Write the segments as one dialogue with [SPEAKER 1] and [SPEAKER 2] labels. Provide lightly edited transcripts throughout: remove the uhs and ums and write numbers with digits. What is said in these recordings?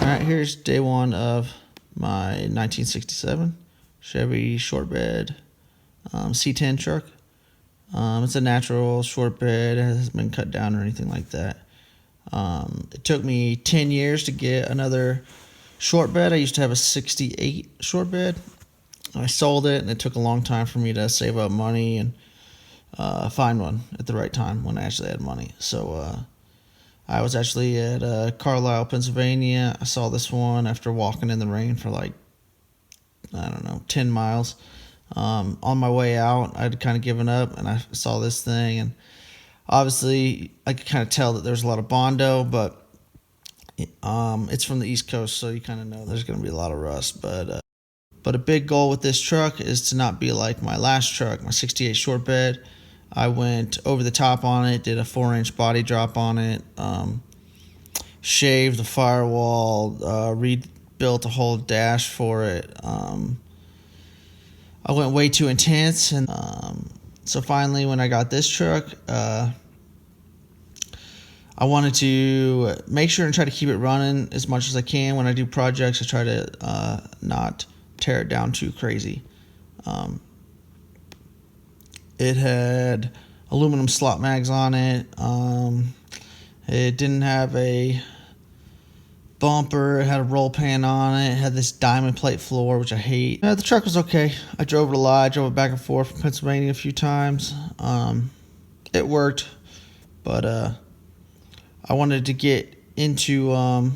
[SPEAKER 1] Alright, here's day one of my 1967 Chevy Shortbed C10 truck. It's a natural shortbed. It hasn't been cut down or anything like that. It took me 10 years to get another shortbed. I used to have a 68 shortbed. I sold it, and it took a long time for me to save up money and find one at the right time when I actually had money. So I was actually at Carlisle, Pennsylvania. I saw this one after walking in the rain for like, I don't know, 10 miles. On my way out, I'd kind of given up, and I saw this thing, and obviously I could kind of tell that there's a lot of Bondo, but it's from the East Coast, so you kind of know there's going to be a lot of rust. But a big goal with this truck is to not be like my last truck, my 68 shortbed. I went over the top on it, did a 4-inch body drop on it, shaved the firewall, rebuilt a whole dash for it. I went way too intense, and so finally when I got this truck, I wanted to make sure and try to keep it running as much as I can. When I do projects, I try to not tear it down too crazy. It had aluminum slot mags on it. It didn't have a bumper. It had a roll pan on it. It had this diamond plate floor, which I hate. The truck was okay. I drove it a lot. I drove it back and forth from Pennsylvania a few times. It worked, but I wanted to get into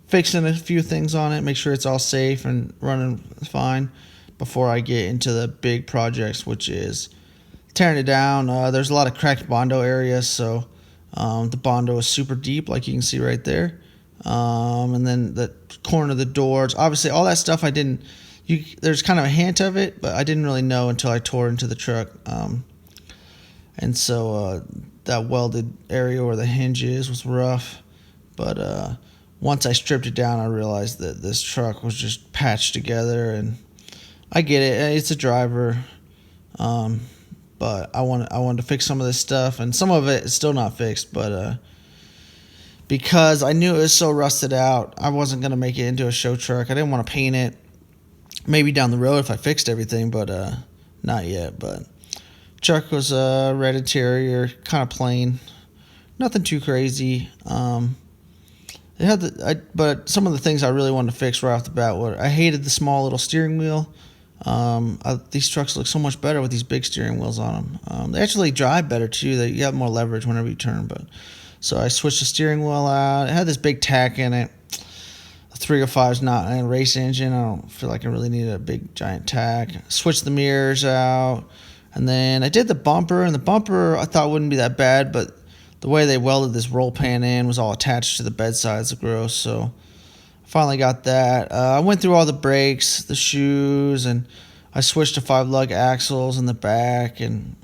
[SPEAKER 1] fixing a few things on it, make sure it's all safe and running fine before I get into the big projects, which is tearing it down. There's a lot of cracked Bondo areas, so the Bondo is super deep, like you can see right there. And then the corner of the doors, obviously all that stuff there's kind of a hint of it, but I didn't really know until I tore into the truck. And so that welded area where the hinge is was rough, but once I stripped it down, I realized that this truck was just patched together, and I get it, it's a driver, but I wanted to fix some of this stuff, and some of it is still not fixed, but because I knew it was so rusted out, I wasn't going to make it into a show truck. I didn't want to paint it. Maybe down the road if I fixed everything, but not yet. But truck was red interior, kind of plain, nothing too crazy. But some of the things I really wanted to fix right off the bat were I hated the small little steering wheel. These trucks look so much better with these big steering wheels on them. They actually drive better too. You have more leverage whenever you turn. So I switched the steering wheel out. It had this big tack in it. A 305 is not a race engine. I don't feel like I really needed a big giant tack. Switched the mirrors out, and then I did the bumper. And the bumper I thought wouldn't be that bad, but the way they welded this roll pan in was all attached to the bedsides. It's gross. So I finally got that. I went through all the brakes, the shoes, and I switched to 5-lug axles in the back. And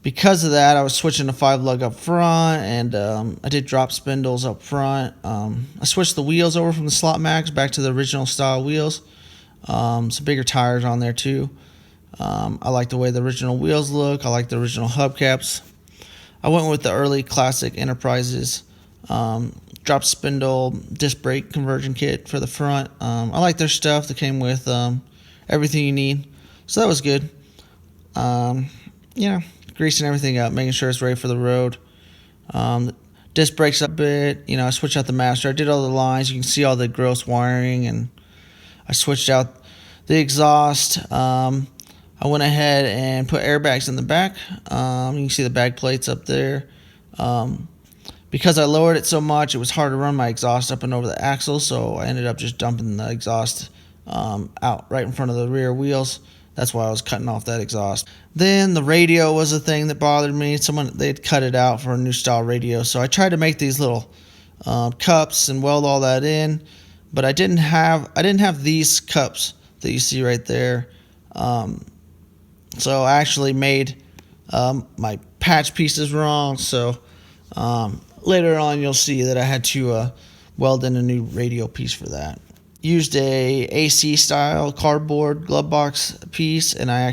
[SPEAKER 1] because of that, I was switching to 5-lug up front, and I did drop spindles up front. I switched the wheels over from the slot mags back to the original style wheels. Some bigger tires on there too. I like the way the original wheels look. I like the original hubcaps. I went with the early classic Enterprises drop spindle disc brake conversion kit for the front. I like their stuff. They came with everything you need, so that was good. Greasing everything up, making sure it's ready for the road. Disc brakes up a bit. I switched out the master. I did all the lines. You can see all the gross wiring, and I switched out the exhaust. I went ahead and put airbags in the back. You can see the bag plates up there. Because I lowered it so much, it was hard to run my exhaust up and over the axle, so I ended up just dumping the exhaust out right in front of the rear wheels. That's why I was cutting off that exhaust. Then the radio was a thing that bothered me. They'd cut it out for a new style radio, so I tried to make these little cups and weld all that in, but I didn't have these cups that you see right there. So I actually made my patch pieces wrong. So later on, you'll see that I had to weld in a new radio piece for that. Used a AC style cardboard glove box piece, and I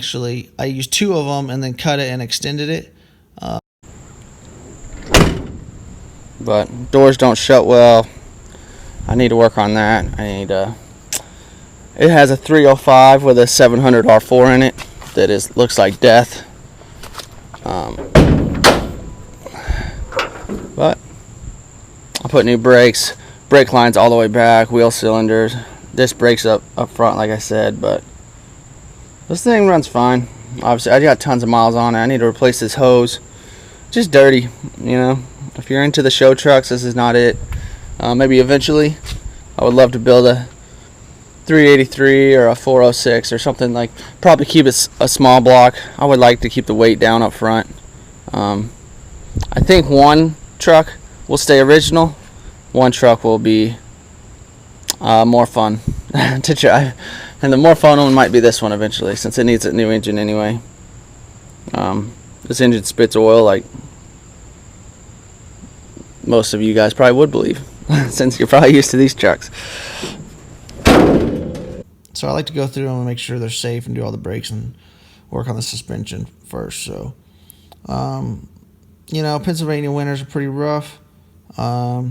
[SPEAKER 1] used 2 of them and then cut it and extended it. But doors don't shut well.
[SPEAKER 2] I need to work on that. It has a 305 with a 700 R4 in it that looks like death. But I put new brakes, brake lines all the way back, wheel cylinders, disc brakes up front, like I said. But this thing runs fine. Obviously, I got tons of miles on it. I need to replace this hose. Just dirty, you know. If you're into the show trucks, this is not it. Maybe eventually, I would love to build a 383 or a 406 or something, like, probably keep it a small block. I would like to keep the weight down up front. I think one truck will stay original. One truck will be more fun to drive. And the more fun one might be this one eventually, since it needs a new engine anyway. This engine spits oil like most of you guys probably would believe, since you're probably used to these trucks.
[SPEAKER 1] So I like to go through them and make sure they're safe and do all the brakes and work on the suspension first. So, you know, Pennsylvania winters are pretty rough, but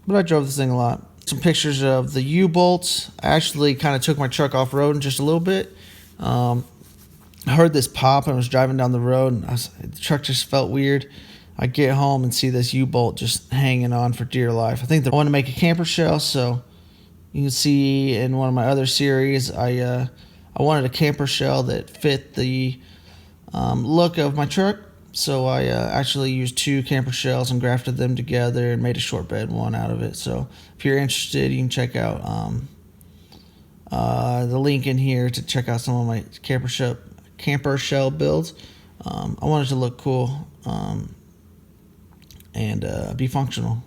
[SPEAKER 1] I drove this thing a lot. Some pictures of the U-bolts. I actually kind of took my truck off-road just a little bit. I heard this pop and I was driving down the road, and the truck just felt weird. I get home and see this U-bolt just hanging on for dear life. I think I want to make a camper shell, so you can see in one of my other series, I wanted a camper shell that fit the look of my truck. So I actually used 2 camper shells and grafted them together and made a short bed one out of it. So if you're interested, you can check out the link in here to check out some of my camper shell builds. I wanted it to look cool and be functional.